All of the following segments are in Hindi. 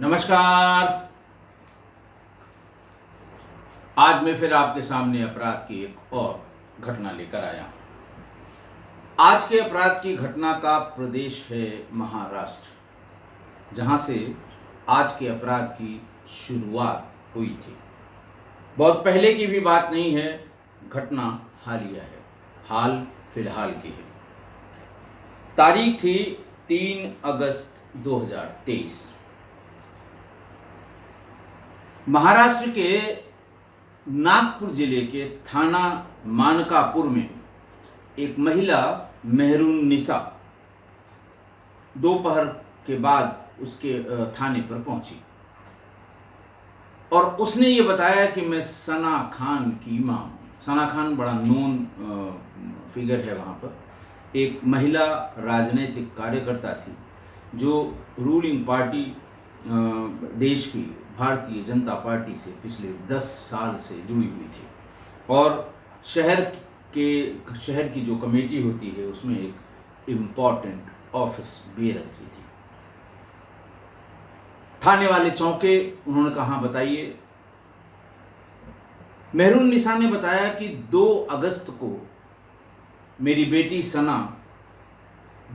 नमस्कार। आज मैं फिर आपके सामने अपराध की एक और घटना लेकर आया हूं। आज के अपराध की घटना का प्रदेश है महाराष्ट्र, जहां से आज के अपराध की शुरुआत हुई थी। बहुत पहले की भी बात नहीं है, घटना हालिया है, हाल फिलहाल की है। तारीख थी 3 अगस्त 2023। महाराष्ट्र के नागपुर जिले के थाना मानकापुर में एक महिला मेहरुन्निसा दोपहर के बाद उसके थाने पर पहुंची और उसने ये बताया कि मैं सना खान की मां हूं। सना खान बड़ा नोन फिगर है वहाँ पर। एक महिला राजनीतिक कार्यकर्ता थी जो रूलिंग पार्टी देश की भारतीय जनता पार्टी से पिछले 10 साल से जुड़ी हुई थी और शहर की जो कमेटी होती है उसमें एक इम्पॉर्टेंट ऑफिस भी रखी थी। थाने वाले चौंके। उन्होंने कहा बताइए। मेहरुन्निसा ने बताया कि 2 अगस्त को मेरी बेटी सना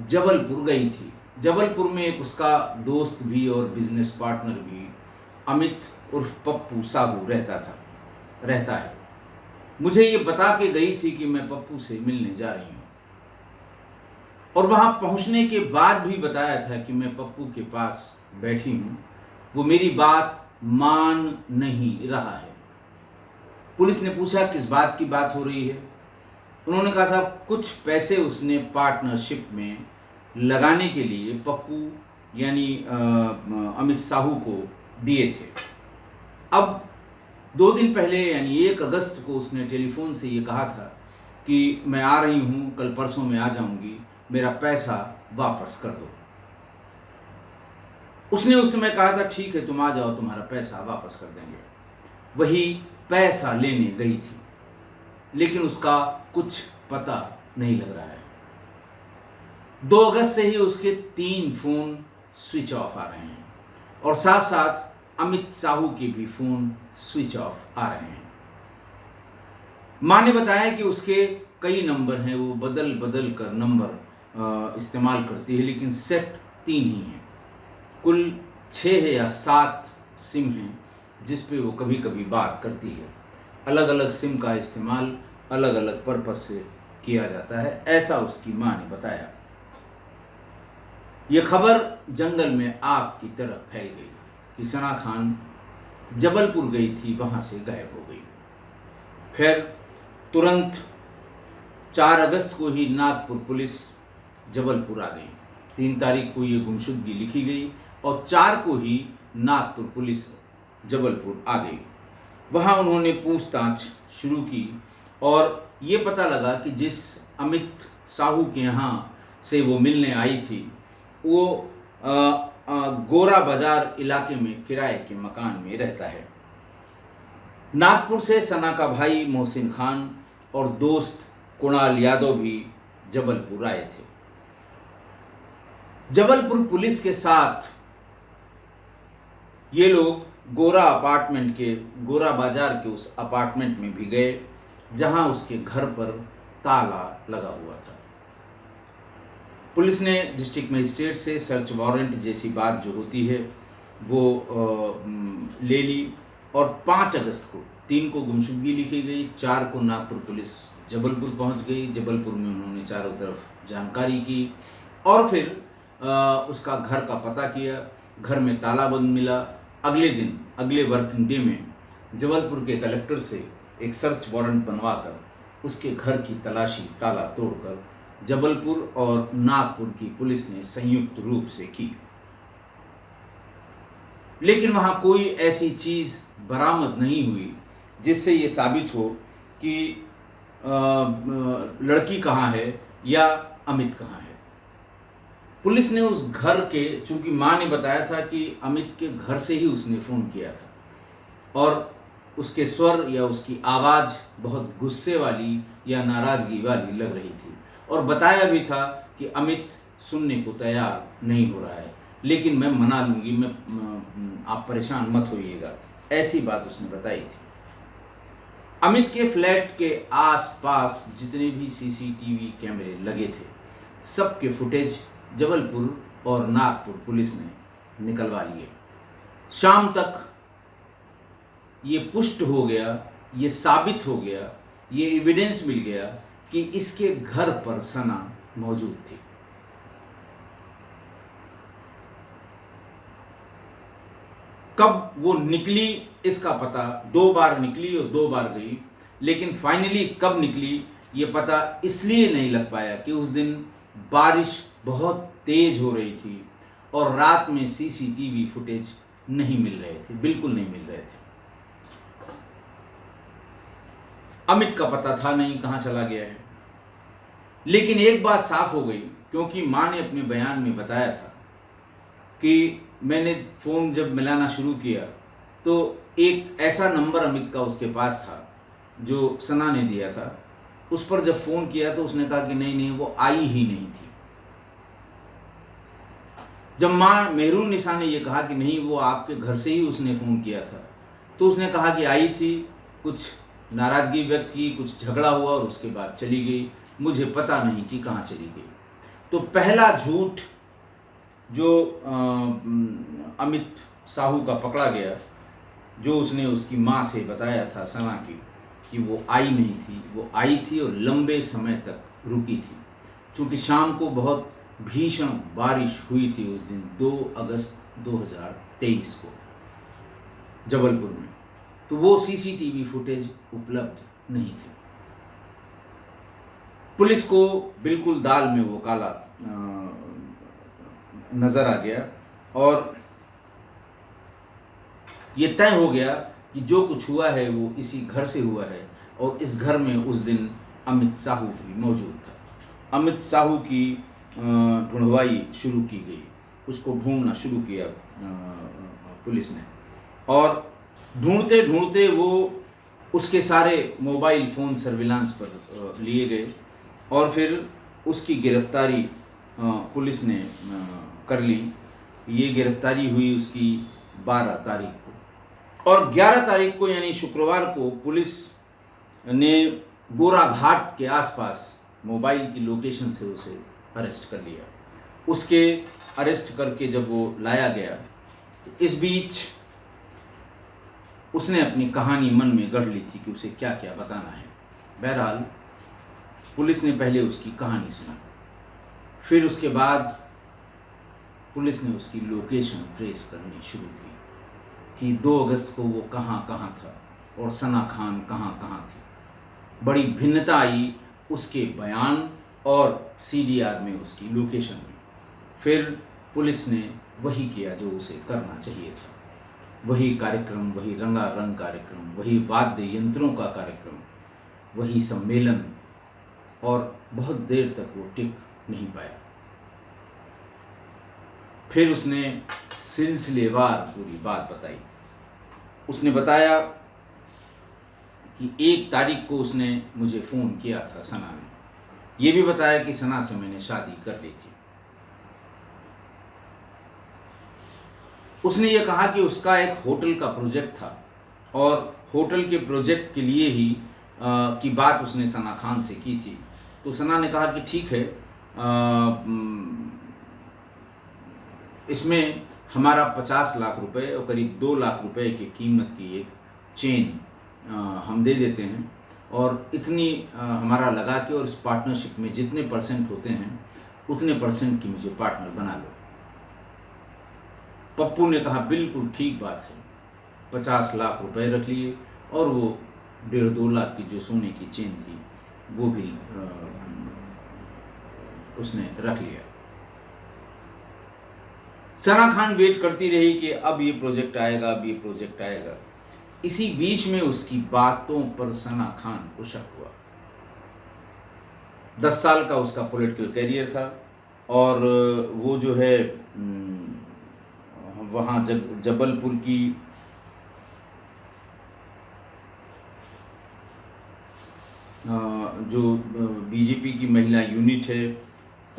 जबलपुर गई थी। जबलपुर में एक उसका दोस्त भी और बिजनेस पार्टनर भी अमित उर्फ पप्पू साहू रहता है। मुझे ये बता के गई थी कि मैं पप्पू से मिलने जा रही हूँ और वहाँ पहुँचने के बाद भी बताया था कि मैं पप्पू के पास बैठी हूँ, वो मेरी बात मान नहीं रहा है। पुलिस ने पूछा किस बात की बात हो रही है। उन्होंने कहा साहब कुछ पैसे उसने पार्टनरशिप में लगाने के लिए पप्पू यानी अमित साहू को दिए थे। अब 2 दिन पहले यानी 1 अगस्त को उसने टेलीफोन से ये कहा था कि मैं आ रही हूँ, कल परसों में आ जाऊँगी, मेरा पैसा वापस कर दो। उसने उस समय कहा था ठीक है तुम आ जाओ, तुम्हारा पैसा वापस कर देंगे। वही पैसा लेने गई थी, लेकिन उसका कुछ पता नहीं लग रहा है। 2 अगस्त से ही उसके 3 फोन स्विच ऑफ आ रहे हैं और साथ साथ अमित साहू के भी फोन स्विच ऑफ आ रहे हैं। मां ने बताया कि उसके कई नंबर हैं, वो बदल बदल कर नंबर इस्तेमाल करती है, लेकिन सेट 3 ही हैं। कुल 6 या 7 सिम हैं जिस पे वो कभी कभी बात करती है। अलग अलग सिम का इस्तेमाल अलग अलग पर्पस से किया जाता है, ऐसा उसकी मां ने बताया। ये खबर जंगल में आग की तरह फैल गई कि सना खान जबलपुर गई थी, वहां से गायब हो गई। फिर तुरंत 4 अगस्त को ही नागपुर पुलिस जबलपुर आ गई। 3 तारीख को ये गुमशुदगी लिखी गई और 4 को ही नागपुर पुलिस जबलपुर आ गई। वहां उन्होंने पूछताछ शुरू की और ये पता लगा कि जिस अमित साहू के यहाँ से वो मिलने आई थी वो गोरा बाजार इलाके में किराए के मकान में रहता है। नागपुर से सना का भाई मोहसिन खान और दोस्त कुणाल यादव भी जबलपुर आए थे। जबलपुर पुलिस के साथ ये लोग गोरा बाजार के उस अपार्टमेंट में भी गए जहां उसके घर पर ताला लगा हुआ था। पुलिस ने डिस्ट्रिक्ट मजिस्ट्रेट से सर्च वारंट जैसी बात जो होती है वो ले ली और 5 अगस्त को 3 को गुमशुदगी लिखी गई, 4 को नागपुर पुलिस जबलपुर पहुंच गई। जबलपुर में उन्होंने चारों तरफ जानकारी की और फिर उसका घर का पता किया। घर में ताला बंद मिला। अगले दिन, अगले वर्किंग डे में जबलपुर के कलेक्टर से एक सर्च वारंट बनवाकर उसके घर की तलाशी ताला तोड़कर जबलपुर और नागपुर की पुलिस ने संयुक्त रूप से की, लेकिन वहां कोई ऐसी चीज बरामद नहीं हुई जिससे ये साबित हो कि लड़की कहाँ है या अमित कहाँ है। पुलिस ने उस घर के, चूंकि मां ने बताया था कि अमित के घर से ही उसने फोन किया था और उसके स्वर या उसकी आवाज बहुत गुस्से वाली या नाराजगी वाली लग रही थी और बताया भी था कि अमित सुनने को तैयार नहीं हो रहा है, लेकिन मैं मना लूँगी, आप परेशान मत होइएगा, ऐसी बात उसने बताई थी। अमित के फ्लैट के आसपास जितने भी सीसीटीवी कैमरे लगे थे, सबके फुटेज जबलपुर और नागपुर पुलिस ने निकलवा लिए। शाम तक ये पुष्ट हो गया, ये साबित हो गया, ये एविडेंस मिल गया कि इसके घर पर सना मौजूद थी। कब वो निकली इसका पता, 2 बार निकली और 2 बार गई, लेकिन फाइनली कब निकली ये पता इसलिए नहीं लग पाया कि उस दिन बारिश बहुत तेज हो रही थी और रात में सीसीटीवी फुटेज नहीं मिल रहे थे, बिल्कुल नहीं मिल रहे थे। अमित का पता था नहीं कहाँ चला गया है। लेकिन एक बात साफ हो गई, क्योंकि माँ ने अपने बयान में बताया था कि मैंने फ़ोन जब मिलाना शुरू किया तो एक ऐसा नंबर अमित का उसके पास था जो सना ने दिया था। उस पर जब फ़ोन किया तो उसने कहा कि नहीं वो आई ही नहीं थी। जब माँ मेहरुन्निसा ने ये कहा कि नहीं वो आपके घर से ही उसने फ़ोन किया था, तो उसने कहा कि आई थी, कुछ नाराज़गी व्यक्त की, कुछ झगड़ा हुआ और उसके बाद चली गई, मुझे पता नहीं कि कहाँ चली गई। तो पहला झूठ जो अमित साहू का पकड़ा गया, जो उसने उसकी माँ से बताया था सना की कि वो आई नहीं थी, वो आई थी और लंबे समय तक रुकी थी। चूँकि शाम को बहुत भीषण बारिश हुई थी उस दिन 2 अगस्त 2023 को जबलपुर में, तो वो सीसीटीवी फुटेज उपलब्ध नहीं थी। पुलिस को बिल्कुल दाल में वो काला नज़र आ गया और ये तय हो गया कि जो कुछ हुआ है वो इसी घर से हुआ है और इस घर में उस दिन अमित साहू भी मौजूद था। अमित साहू की ढूंढवाई शुरू की गई, उसको ढूंढना शुरू किया पुलिस ने और ढूंढते ढूंढते वो उसके सारे मोबाइल फ़ोन सर्विलांस पर लिए गए और फिर उसकी गिरफ्तारी पुलिस ने कर ली। ये गिरफ्तारी हुई उसकी 12 तारीख को और 11 तारीख को यानी शुक्रवार को पुलिस ने गोरा घाट के आसपास मोबाइल की लोकेशन से उसे अरेस्ट कर लिया। उसके अरेस्ट करके जब वो लाया गया, इस बीच उसने अपनी कहानी मन में गढ़ ली थी कि उसे क्या क्या बताना है। बहरहाल पुलिस ने पहले उसकी कहानी सुनी, फिर उसके बाद पुलिस ने उसकी लोकेशन ट्रेस करनी शुरू की कि 2 अगस्त को वो कहाँ कहाँ था और सना खान कहाँ कहाँ थी। बड़ी भिन्नता आई उसके बयान और सीडीआर में उसकी लोकेशन में। फिर पुलिस ने वही किया जो उसे करना चाहिए था, वही कार्यक्रम, वही रंगारंग कार्यक्रम, वही वाद्य यंत्रों का कार्यक्रम, वही सम्मेलन, और बहुत देर तक वो टिक नहीं पाया। फिर उसने सिलसिलेवार पूरी बात बताई। उसने बताया कि 1 तारीख को उसने मुझे फ़ोन किया था सना ने। ये भी बताया कि सना से मैंने शादी कर ली थी। उसने ये कहा कि उसका एक होटल का प्रोजेक्ट था और होटल के प्रोजेक्ट के लिए ही की बात उसने सना खान से की थी। तो सना ने कहा कि ठीक है, इसमें हमारा 50 लाख रुपए और करीब 2 लाख रुपए की कीमत की एक चेन हम दे देते हैं और इतनी हमारा लगा के और इस पार्टनरशिप में जितने % होते हैं उतने % की मुझे पार्टनर बना लो। पप्पू ने कहा बिल्कुल ठीक बात है। 50 लाख रुपए रख लिए और वो 1.5-2 लाख की जो सोने की चेन थी वो भी उसने रख लिया। सना खान वेट करती रही कि अब ये प्रोजेक्ट आएगा, अब ये प्रोजेक्ट आएगा। इसी बीच में उसकी बातों पर सना खान को शक हुआ। 10 साल का उसका पॉलिटिकल कैरियर था और वो जो है वहाँ जबलपुर की जो बीजेपी की महिला यूनिट है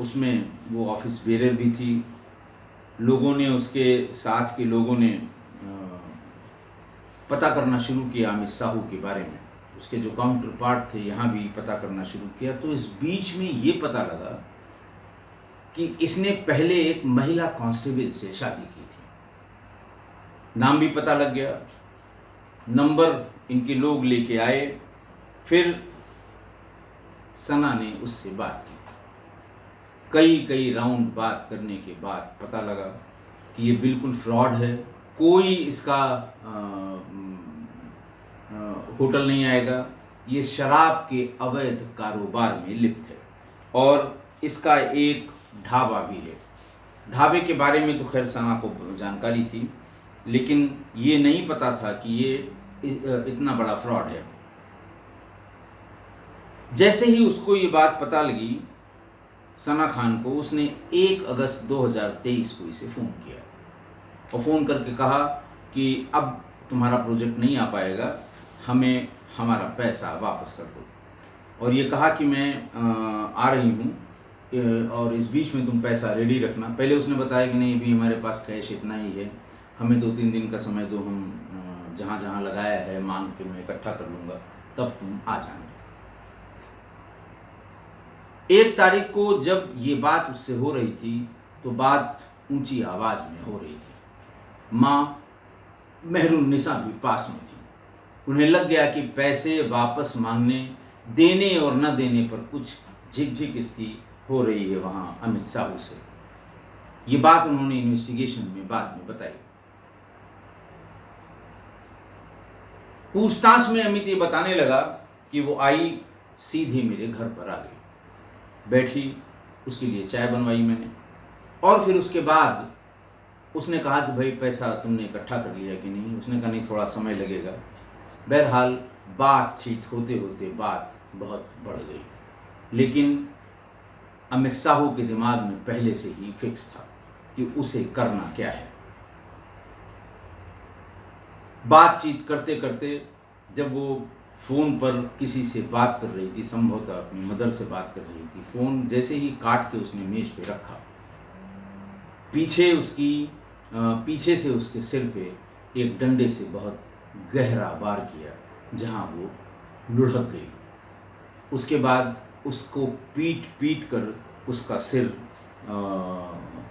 उसमें वो ऑफिस बेरर भी थी। लोगों ने, उसके साथ के लोगों ने पता करना शुरू किया अमित साहू के बारे में। उसके जो काउंटर पार्ट थे यहाँ भी पता करना शुरू किया। तो इस बीच में ये पता लगा कि इसने पहले एक महिला कांस्टेबल से शादी की थी। नाम भी पता लग गया, नंबर इनके लोग लेके आए। फिर सना ने उससे बात की। कई राउंड बात करने के बाद पता लगा कि ये बिल्कुल फ्रॉड है, कोई इसका होटल नहीं आएगा, ये शराब के अवैध कारोबार में लिप्त है और इसका एक ढाबा भी है। ढाबे के बारे में तो खैर सना को जानकारी थी, लेकिन ये नहीं पता था कि ये इतना बड़ा फ्रॉड है। जैसे ही उसको ये बात पता लगी सना खान को, उसने 1 अगस्त 2023 को इसे फ़ोन किया और फ़ोन करके कहा कि अब तुम्हारा प्रोजेक्ट नहीं आ पाएगा, हमें हमारा पैसा वापस कर दो। और ये कहा कि मैं आ रही हूँ और इस बीच में तुम पैसा रेडी रखना। पहले उसने बताया कि नहीं, अभी हमारे पास कैश इतना ही है, हमें 2-3 दिन का समय दो, हम जहाँ जहाँ लगाया है मांग के मैं इकट्ठा कर लूँगा, तब तुम आ जाना। 1 तारीख को जब ये बात उससे हो रही थी तो बात ऊंची आवाज़ में हो रही थी। माँ मेहरुन्निसा भी पास में थी। उन्हें लग गया कि पैसे वापस मांगने, देने और न देने पर कुछ झिकझिक इसकी हो रही है वहाँ अमित साहू से। ये बात उन्होंने इन्वेस्टिगेशन में बाद में बताई। पूछताछ में अमित ये बताने लगा कि वो आई, सीधे मेरे घर पर आ गई, बैठी, उसके लिए चाय बनवाई मैंने, और फिर उसके बाद उसने कहा कि भाई पैसा तुमने इकट्ठा कर लिया कि नहीं। उसने कहा नहीं, थोड़ा समय लगेगा। बहरहाल बातचीत होते होते बात बहुत बढ़ गई, लेकिन अमित साहू के दिमाग में पहले से ही फिक्स था कि उसे करना क्या है। बातचीत करते करते जब वो फ़ोन पर किसी से बात कर रही थी, संभवतः अपनी मदर से बात कर रही थी, फ़ोन जैसे ही काट के उसने मेज पे रखा, पीछे से उसके सिर पे एक डंडे से बहुत गहरा वार किया, जहां वो लुढ़क गई। उसके बाद उसको पीट पीट कर उसका सिर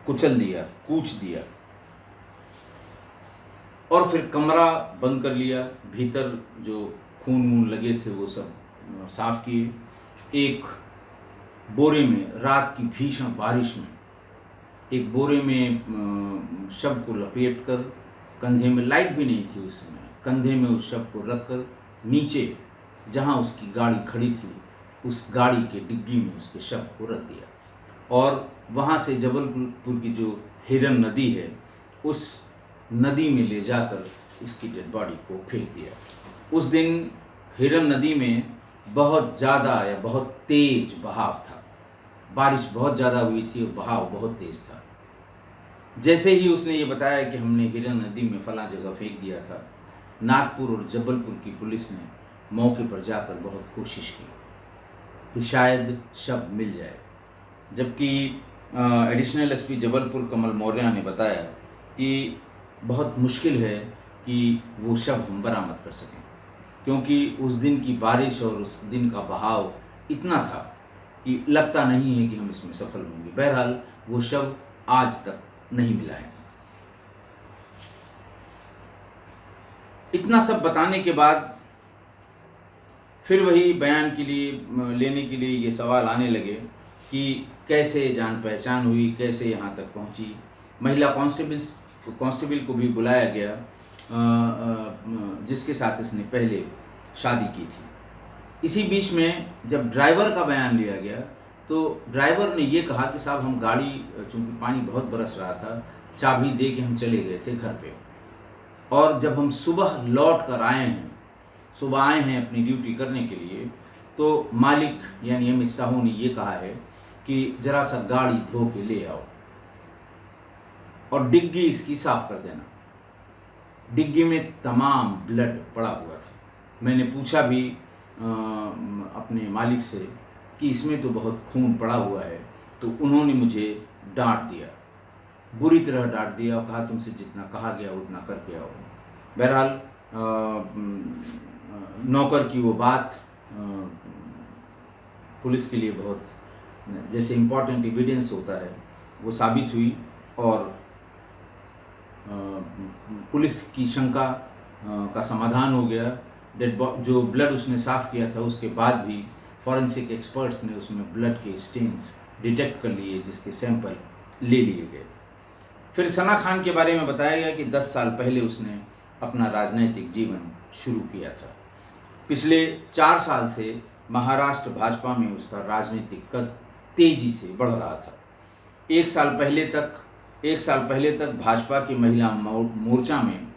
कुचल दिया, कूच दिया, और फिर कमरा बंद कर लिया। भीतर जो खून वून लगे थे वो सब साफ किए। एक बोरे में, रात की भीषण बारिश में, एक बोरे में शव को लपेट कर, कंधे में, लाइट भी नहीं थी उस समय, कंधे में उस शव को रखकर नीचे जहाँ उसकी गाड़ी खड़ी थी, उस गाड़ी के डिग्गी में उसके शव को रख दिया और वहाँ से जबलपुर की जो हिरन नदी है, उस नदी में ले जाकर इसकी डेड बॉडी को फेंक दिया। उस दिन हिरन नदी में बहुत ज़्यादा या बहुत तेज बहाव था, बारिश बहुत ज़्यादा हुई थी और बहाव बहुत तेज़ था। जैसे ही उसने ये बताया कि हमने हिरन नदी में फला जगह फेंक दिया था, नागपुर और जबलपुर की पुलिस ने मौके पर जाकर बहुत कोशिश की कि शायद शव मिल जाए, जबकि एडिशनल एसपी जबलपुर कमल मौर्य ने बताया कि बहुत मुश्किल है कि वो शव हम बरामद कर सकें, क्योंकि उस दिन की बारिश और उस दिन का बहाव इतना था कि लगता नहीं है कि हम इसमें सफल होंगे। बहरहाल वो शव आज तक नहीं मिला है। इतना सब बताने के बाद फिर वही बयान के लिए लेने के लिए ये सवाल आने लगे कि कैसे जान पहचान हुई, कैसे यहाँ तक पहुँची। महिला कांस्टेबल को भी बुलाया गया जिसके साथ इसने पहले शादी की थी। इसी बीच में जब ड्राइवर का बयान लिया गया तो ड्राइवर ने ये कहा कि साहब हम गाड़ी, चूँकि पानी बहुत बरस रहा था, चाबी दे के हम चले गए थे घर पे, और जब हम सुबह लौट कर आए हैं अपनी ड्यूटी करने के लिए, तो मालिक यानी अमित साहू ने ये कहा है कि ज़रा सा गाड़ी धो के ले आओ और डिग्गी इसकी साफ़ कर देना। डिग्गी में तमाम ब्लड पड़ा हुआ था। मैंने पूछा भी अपने मालिक से कि इसमें तो बहुत खून पड़ा हुआ है, तो उन्होंने मुझे डांट दिया बुरी तरह डांट दिया और कहा तुमसे जितना कहा गया उतना करके आओ। बहरहाल नौकर की वो बात पुलिस के लिए बहुत जैसे इम्पोर्टेंट एविडेंस होता है वो साबित हुई और पुलिस की शंका का समाधान हो गया। जो ब्लड उसने साफ़ किया था उसके बाद भी फॉरेंसिक एक्सपर्ट्स ने उसमें ब्लड के स्टेन्स डिटेक्ट कर लिए जिसके सैंपल ले लिए गए। फिर सना खान के बारे में बताया गया कि 10 साल पहले उसने अपना राजनीतिक जीवन शुरू किया था। पिछले 4 साल से महाराष्ट्र भाजपा में उसका राजनीतिक कद तेजी से बढ़ रहा था। एक साल पहले तक भाजपा की महिला मोर्चा में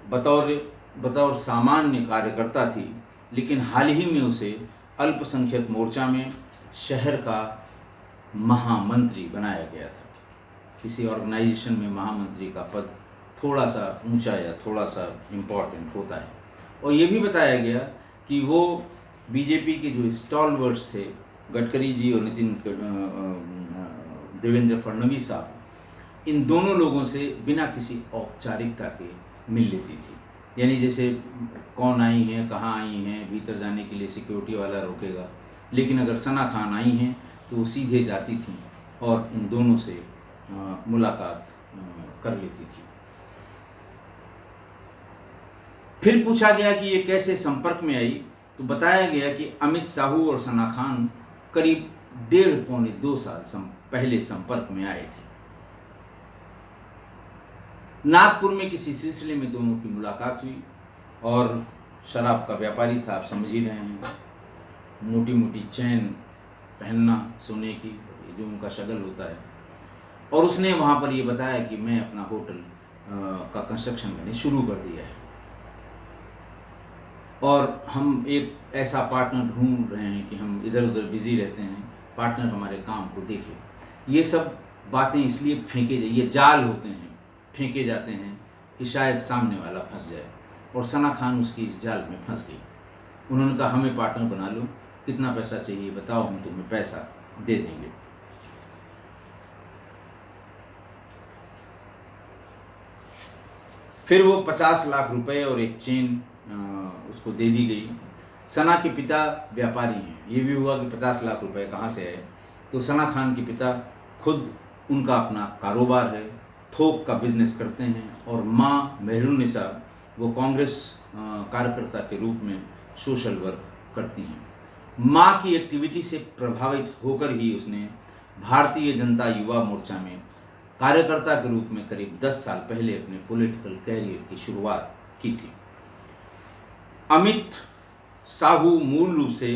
बतौर सामान्य कार्यकर्ता थी, लेकिन हाल ही में उसे अल्पसंख्यक मोर्चा में शहर का महामंत्री बनाया गया था। किसी ऑर्गेनाइजेशन में महामंत्री का पद थोड़ा सा ऊंचा या थोड़ा सा इम्पोर्टेंट होता है। और ये भी बताया गया कि वो बीजेपी के जो स्टॉलवर्ड्स थे, गडकरी जी और देवेंद्र फडणवीस साहब, इन दोनों लोगों से बिना किसी औपचारिकता के मिल लेती थी। यानी जैसे कौन आई हैं, कहाँ आई हैं, भीतर जाने के लिए सिक्योरिटी वाला रोकेगा, लेकिन अगर सना खान आई हैं तो वो सीधे जाती थी और इन दोनों से मुलाकात कर लेती थी। फिर पूछा गया कि ये कैसे संपर्क में आई, तो बताया गया कि अमित साहू और सना खान करीब 1.5 पौने 2 साल पहले संपर्क में आए थे। नागपुर में किसी सिलसिले में दोनों की मुलाकात हुई और शराब का व्यापारी था, आप समझ ही रहे हैं, मोटी मोटी चैन पहनना सोने की, जो उनका शगल होता है। और उसने वहाँ पर ये बताया कि मैं अपना होटल का कंस्ट्रक्शन मैंने शुरू कर दिया है और हम एक ऐसा पार्टनर ढूंढ रहे हैं कि हम इधर उधर बिजी रहते हैं, पार्टनर हमारे काम को देखे। ये सब बातें इसलिए ये जाल होते हैं, फेंके जाते हैं कि शायद सामने वाला फंस जाए, और सना खान उसकी इस जाल में फंस गई। उन्होंने कहा हमें पार्टनर बना लो, कितना पैसा चाहिए बताओ, हम तुम्हें पैसा दे देंगे। फिर वो 50 लाख रुपए और एक चेन उसको दे दी गई। सना के पिता व्यापारी हैं, ये भी हुआ कि 50 लाख रुपए कहाँ से आए, तो सना खान के पिता खुद, उनका अपना कारोबार है, थोक का बिजनेस करते हैं, और माँ मेहरुन्निसा वो कांग्रेस कार्यकर्ता के रूप में सोशल वर्क करती हैं। माँ की एक्टिविटी से प्रभावित होकर ही उसने भारतीय जनता युवा मोर्चा में कार्यकर्ता के रूप में करीब 10 साल पहले अपने पॉलिटिकल कैरियर की शुरुआत की थी। अमित साहू मूल रूप से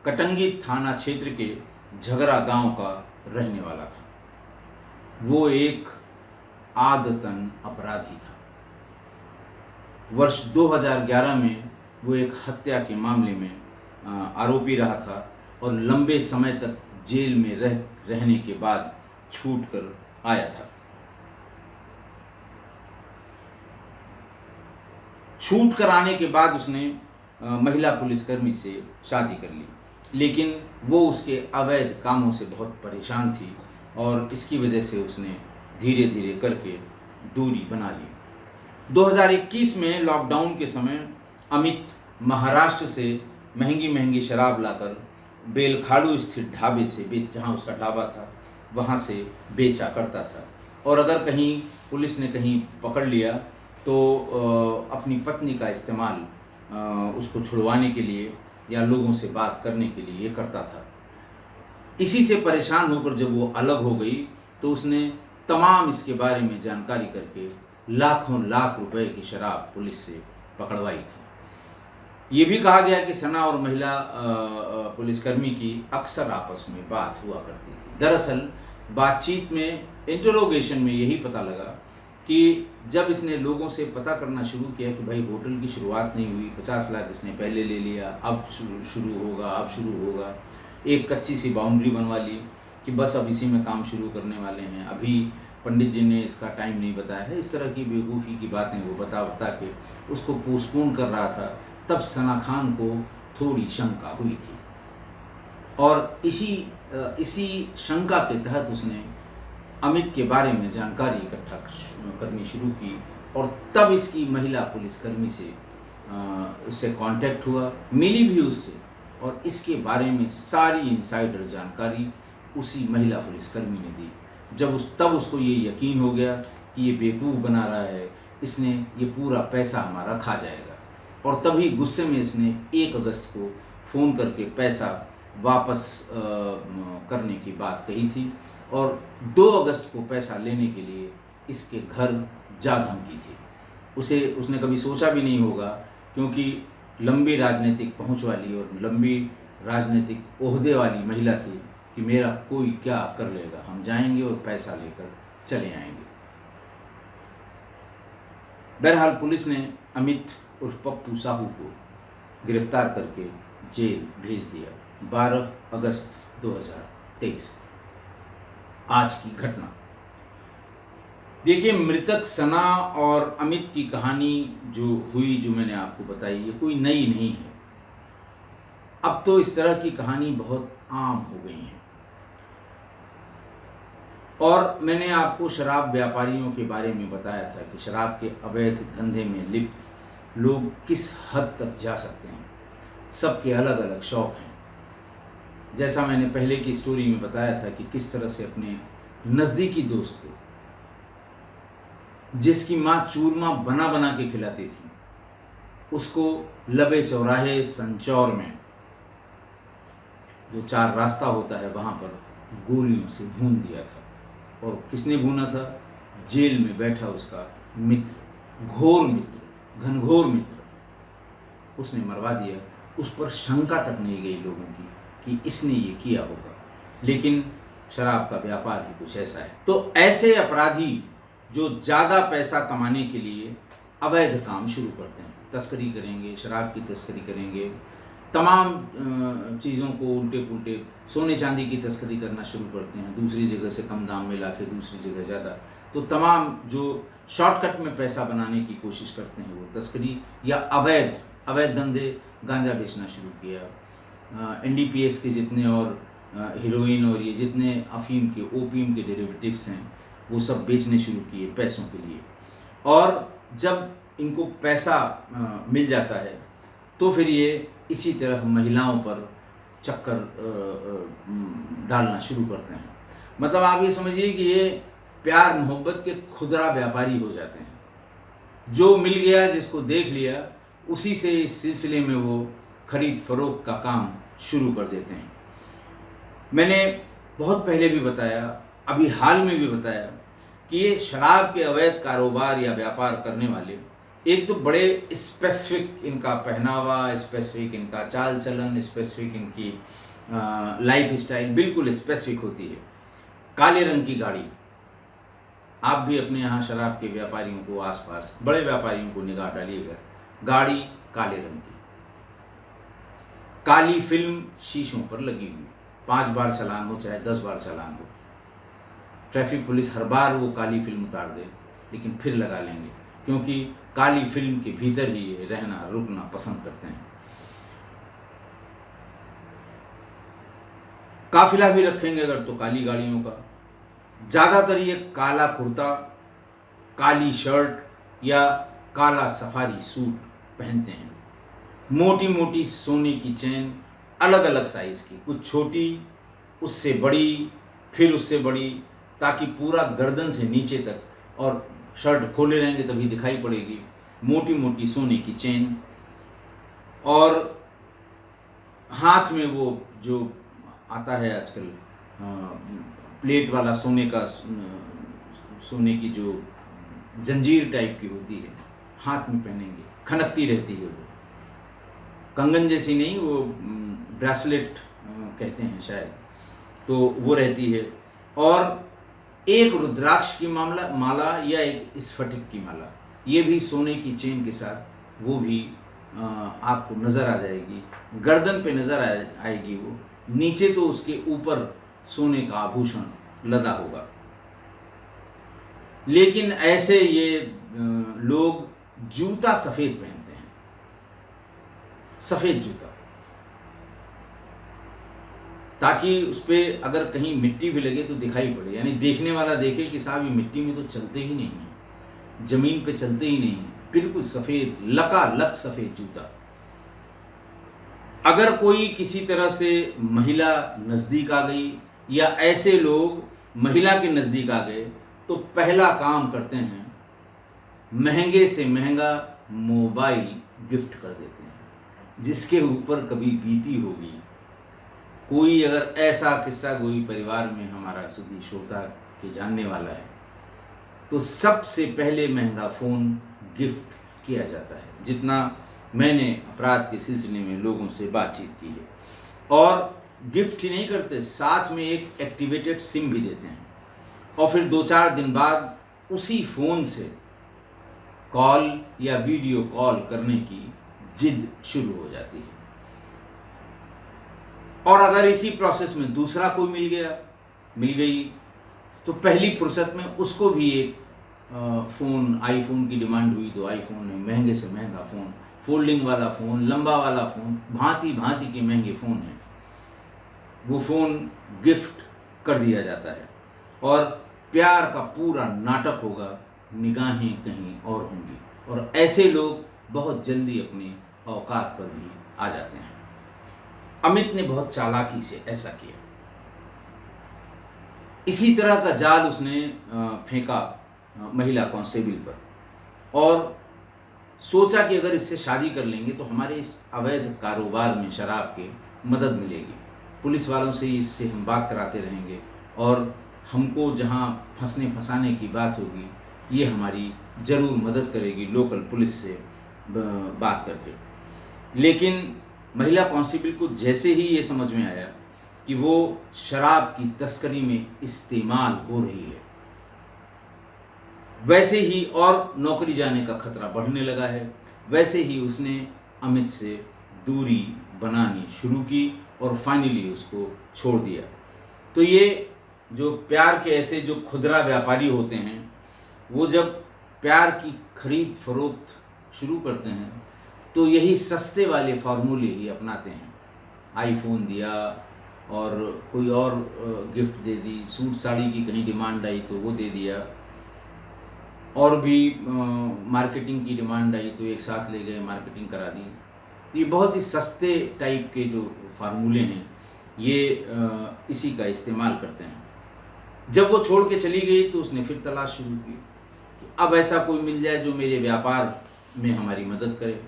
कटंगी थाना क्षेत्र के झगरा गांव का रहने वाला था। वो एक आदतन अपराधी था। वर्ष 2011 में वो एक हत्या के मामले में आरोपी रहा था और लंबे समय तक जेल में रहने के बाद छूट कर आया था। छूट कर आने के बाद उसने महिला पुलिसकर्मी से शादी कर ली, लेकिन वो उसके अवैध कामों से बहुत परेशान थी और इसकी वजह से उसने धीरे धीरे करके दूरी बना ली। 2021 में लॉकडाउन के समय अमित महाराष्ट्र से महंगी महंगी शराब लाकर बेलखाड़ू स्थित ढाबे से जहाँ उसका ढाबा था वहाँ से बेचा करता था, और अगर कहीं पुलिस ने कहीं पकड़ लिया तो अपनी पत्नी का इस्तेमाल उसको छुड़वाने के लिए या लोगों से बात करने के लिए ये करता था। इसी से परेशान होकर जब वो अलग हो गई तो उसने तमाम इसके बारे में जानकारी करके लाखों लाख रुपए की शराब पुलिस से पकड़वाई थी। ये भी कहा गया कि सना और महिला पुलिसकर्मी की अक्सर आपस में बात हुआ करती थी। दरअसल बातचीत में, इंटरोगेशन में यही पता लगा कि जब इसने लोगों से पता करना शुरू किया कि भाई होटल की शुरुआत नहीं हुई, 50 लाख इसने पहले ले लिया, अब शुरू होगा, एक कच्ची सी बाउंड्री बनवा ली कि बस अब इसी में काम शुरू करने वाले हैं, अभी पंडित जी ने इसका टाइम नहीं बताया है, इस तरह की बेवकूफ़ी की बातें वो बता के उसको पोस्टपोन कर रहा था। तब सना खान को थोड़ी शंका हुई थी और इसी शंका के तहत उसने अमित के बारे में जानकारी इकट्ठा करनी शुरू की और तब इसकी महिला पुलिसकर्मी से उससे कांटेक्ट हुआ, मिली भी उससे, और इसके बारे में सारी इनसाइडर जानकारी उसी महिला पुलिसकर्मी ने दी। तब उसको ये यकीन हो गया कि ये बेवकूफ़ बना रहा है, इसने ये पूरा पैसा हमारा खा जाएगा, और तभी गुस्से में इसने 1 अगस्त को फ़ोन करके पैसा वापस करने की बात कही थी, और 2 अगस्त को पैसा लेने के लिए इसके घर जा धमकी थी। उसने कभी सोचा भी नहीं होगा, क्योंकि लंबी राजनीतिक पहुंच वाली और लंबी राजनीतिक ओहदे वाली महिला थी कि मेरा कोई क्या कर लेगा, हम जाएंगे और पैसा लेकर चले आएंगे। बहरहाल पुलिस ने अमित उर्फ पप्पू साहू को गिरफ्तार करके जेल भेज दिया 12 अगस्त 2023। आज की घटना देखिए, मृतक सना और अमित की कहानी जो हुई, जो मैंने आपको बताई, ये कोई नई नहीं है। अब तो इस तरह की कहानी बहुत आम हो गई है। और मैंने आपको शराब व्यापारियों के बारे में बताया था कि शराब के अवैध धंधे में लिप्त लोग किस हद तक जा सकते हैं। सबके अलग अलग शौक हैं। जैसा मैंने पहले की स्टोरी में बताया था कि किस तरह से अपने नज़दीकी दोस्त को, जिसकी माँ चूरमा बना बना के खिलाती थी, उसको लबे चौराहे संचौर में जो 4 रास्ता होता है वहाँ पर गोलियों से भून दिया था। और किसने भूना था? जेल में बैठा उसका मित्र, घोर मित्र, घनघोर मित्र, उसने मरवा दिया। उस पर शंका तक नहीं गई लोगों की कि इसने ये किया होगा। लेकिन शराब का व्यापार ही कुछ ऐसा है। तो ऐसे अपराधी जो ज़्यादा पैसा कमाने के लिए अवैध काम शुरू करते हैं, तस्करी करेंगे, शराब की तस्करी करेंगे, तमाम चीज़ों को उल्टे पुल्टे, सोने चांदी की तस्करी करना शुरू करते हैं, दूसरी जगह से कम दाम में लाके दूसरी जगह ज़्यादा। तो तमाम जो शॉर्टकट में पैसा बनाने की कोशिश करते हैं वो तस्करी या अवैध धंधे, गांजा बेचना शुरू किया। NDPS के जितने और हीरोइन और ये जितने अफीम के, ओपीएम के डेरिवेटिव्स हैं, वो सब बेचने शुरू किए पैसों के लिए। और जब इनको पैसा मिल जाता है तो फिर ये इसी तरह महिलाओं पर चक्कर डालना शुरू करते हैं। मतलब आप ये समझिए कि ये प्यार मोहब्बत के खुदरा व्यापारी हो जाते हैं। जो मिल गया, जिसको देख लिया, उसी से इस सिलसिले में वो खरीद फरोख्त का काम शुरू कर देते हैं। मैंने बहुत पहले भी बताया, अभी हाल में भी बताया कि ये शराब के अवैध कारोबार या व्यापार करने वाले एक तो बड़े स्पेसिफिक इनका पहनावा, स्पेसिफिक इनका चाल चलन, स्पेसिफिक इनकी लाइफ स्टाइल बिल्कुल स्पेसिफिक होती है। काले रंग की गाड़ी, आप भी अपने यहाँ शराब के व्यापारियों को, आसपास बड़े व्यापारियों को निगाह डालिएगा, गाड़ी काले रंग की, काली फिल्म शीशों पर लगी हुई, 5 बार चालान हो चाहे 10 बार चालान हो, ट्रैफिक पुलिस हर बार वो काली फिल्म उतार दे लेकिन फिर लगा लेंगे, क्योंकि काली फिल्म के भीतर ही ये रहना रुकना पसंद करते हैं। काफिला भी रखेंगे अगर तो काली गाड़ियों का। ज़्यादातर ये काला कुर्ता, काली शर्ट या काला सफारी सूट पहनते हैं। मोटी मोटी सोने की चेन, अलग अलग साइज़ की, कुछ छोटी, उससे बड़ी, फिर उससे बड़ी, ताकि पूरा गर्दन से नीचे तक, और शर्ट खोले रहेंगे तभी दिखाई पड़ेगी। मोटी मोटी सोने की चेन, और हाथ में वो जो आता है आजकल प्लेट वाला सोने का, सोने की जो जंजीर टाइप की होती है, हाथ में पहनेंगे, खनकती रहती है वो, कंगन जैसी नहीं, वो ब्रेसलेट कहते हैं शायद, तो वो रहती है। और एक रुद्राक्ष की माला या एक स्फटिक की माला, ये भी सोने की चेन के साथ वो भी आपको नज़र आ जाएगी, गर्दन पे नज़र आएगी वो, नीचे तो उसके ऊपर सोने का आभूषण लदा होगा। लेकिन ऐसे ये लोग जूता सफ़ेद पहनते हैं, सफ़ेद जूता। ताकि उस पर अगर कहीं मिट्टी भी लगे तो दिखाई पड़े, यानी देखने वाला देखे कि साहब ये मिट्टी में तो चलते ही नहीं है, ज़मीन पे चलते ही नहीं है, बिल्कुल सफ़ेद लकालक सफ़ेद जूता। अगर कोई किसी तरह से महिला नज़दीक आ गई या ऐसे लोग महिला के नज़दीक आ गए तो पहला काम करते हैं, महंगे से महंगा मोबाइल गिफ्ट कर देते हैं। जिसके ऊपर कभी बीती होगी, कोई अगर ऐसा किस्सा कोई परिवार में हमारा सुधी श्रोता के जानने वाला है, तो सबसे पहले महंगा फ़ोन गिफ्ट किया जाता है। जितना मैंने अपराध के सिलसिले में लोगों से बातचीत की है, और गिफ्ट ही नहीं करते, साथ में एक एक्टिवेटेड सिम भी देते हैं, और फिर 2-4 दिन बाद उसी फ़ोन से कॉल या वीडियो कॉल करने की जिद शुरू हो जाती है। और अगर इसी प्रोसेस में दूसरा कोई मिल गई तो पहली फुर्सत में उसको भी एक फ़ोन, आईफोन की डिमांड हुई तो आईफोन नहीं, महंगे से महंगा फ़ोन, फोल्डिंग वाला फ़ोन, लंबा वाला फ़ोन, भांति भांति के महंगे फ़ोन हैं, वो फ़ोन गिफ्ट कर दिया जाता है। और प्यार का पूरा नाटक होगा, निगाहें कहीं और होंगी, और ऐसे लोग बहुत जल्दी अपने औकात पर भी आ जाते हैं। अमित ने बहुत चालाकी से ऐसा किया। इसी तरह का जाल उसने फेंका महिला कांस्टेबल पर, और सोचा कि अगर इससे शादी कर लेंगे तो हमारे इस अवैध कारोबार में शराब के मदद मिलेगी, पुलिस वालों से इससे हम बात कराते रहेंगे, और हमको जहां फंसाने की बात होगी ये हमारी ज़रूर मदद करेगी लोकल पुलिस से बात करके। लेकिन महिला कांस्टेबल को जैसे ही ये समझ में आया कि वो शराब की तस्करी में इस्तेमाल हो रही है, वैसे ही और नौकरी जाने का खतरा बढ़ने लगा है, वैसे ही उसने अमित से दूरी बनानी शुरू की और फाइनली उसको छोड़ दिया। तो ये जो प्यार के ऐसे जो खुदरा व्यापारी होते हैं, वो जब प्यार की खरीद फरोख्त शुरू करते हैं तो यही सस्ते वाले फार्मूले ही अपनाते हैं। आईफोन दिया और कोई और गिफ्ट दे दी, सूट साड़ी की कहीं डिमांड आई तो वो दे दिया, और भी मार्केटिंग की डिमांड आई तो एक साथ ले गए, मार्केटिंग करा दी। तो ये बहुत ही सस्ते टाइप के जो फार्मूले हैं, ये इसी का इस्तेमाल करते हैं। जब वो छोड़ के चली गई तो उसने फिर तलाश शुरू की कि अब ऐसा कोई मिल जाए जो मेरे व्यापार में हमारी मदद करे।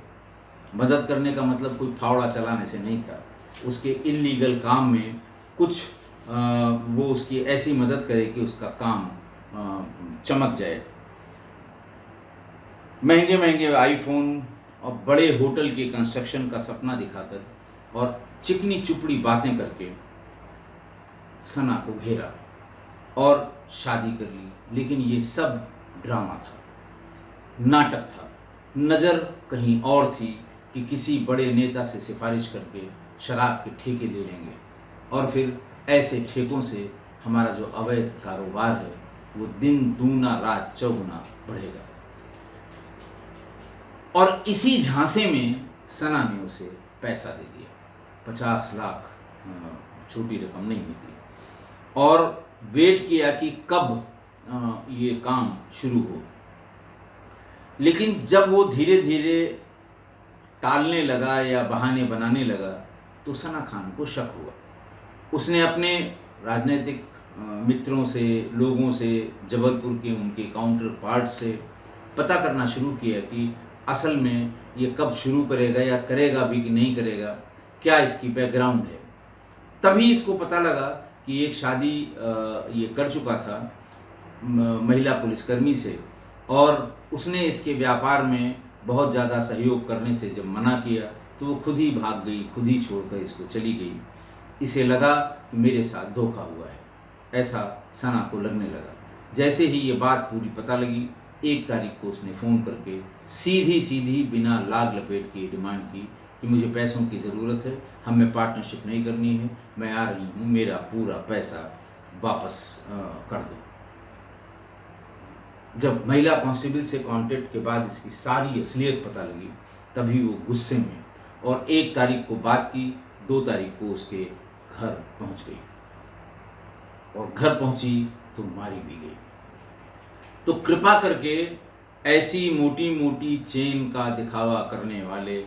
मदद करने का मतलब कोई फावड़ा चलाने से नहीं था, उसके इल्लीगल काम में कुछ वो उसकी ऐसी मदद करे कि उसका काम चमक जाए। महंगे महंगे आईफोन और बड़े होटल के कंस्ट्रक्शन का सपना दिखाकर और चिकनी चुपड़ी बातें करके सना को घेरा और शादी कर ली। लेकिन ये सब ड्रामा था, नाटक था। नज़र कहीं और थी कि किसी बड़े नेता से सिफारिश करके शराब के ठेके ले लेंगे, और फिर ऐसे ठेकों से हमारा जो अवैध कारोबार है वो दिन दूना रात चौगुना बढ़ेगा। और इसी झांसे में सना ने उसे पैसा दे दिया। 50 लाख छोटी रकम नहीं होती। और वेट किया कि कब ये काम शुरू हो। लेकिन जब वो धीरे धीरे टालने लगा या बहाने बनाने लगा तो सना खान को शक हुआ। उसने अपने राजनीतिक मित्रों से, लोगों से, जबलपुर के उनके काउंटर पार्ट से पता करना शुरू किया कि असल में ये कब शुरू करेगा या करेगा भी कि नहीं करेगा, क्या इसकी बैकग्राउंड है। तभी इसको पता लगा कि एक शादी ये कर चुका था महिला पुलिसकर्मी से, और उसने इसके व्यापार में बहुत ज़्यादा सहयोग करने से जब मना किया तो वो खुद ही भाग गई, खुद ही छोड़कर इसको चली गई। इसे लगा कि मेरे साथ धोखा हुआ है, ऐसा सना को लगने लगा। जैसे ही ये बात पूरी पता लगी, 1 तारीख को उसने फ़ोन करके सीधी सीधी बिना लाग लपेट के डिमांड की कि मुझे पैसों की ज़रूरत है, हमें पार्टनरशिप नहीं करनी है, मैं आ रही हूँ, मेरा पूरा पैसा वापस कर दो। जब महिला कांस्टेबल से कांटेक्ट के बाद इसकी सारी असलियत पता लगी, तभी वो गुस्से में और 1 तारीख को बात की, 2 तारीख को उसके घर पहुंच गई, और घर पहुंची तो मारी भी गई। तो कृपा करके ऐसी मोटी मोटी चेन का दिखावा करने वाले,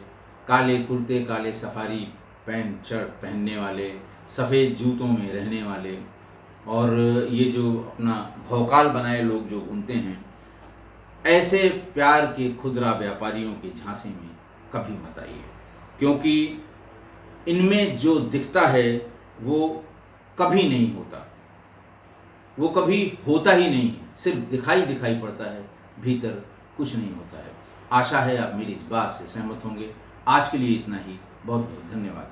काले कुर्ते काले सफारी पैंट शर्ट पहनने वाले, सफ़ेद जूतों में रहने वाले, और ये जो अपना भौकाल बनाए लोग जो घूमते हैं, ऐसे प्यार के खुदरा व्यापारियों के झांसे में कभी मत आइए, क्योंकि इनमें जो दिखता है वो कभी नहीं होता, वो कभी होता ही नहीं है, सिर्फ दिखाई दिखाई पड़ता है, भीतर कुछ नहीं होता है। आशा है आप मेरी इस बात से सहमत होंगे। आज के लिए इतना ही। बहुत बहुत धन्यवाद।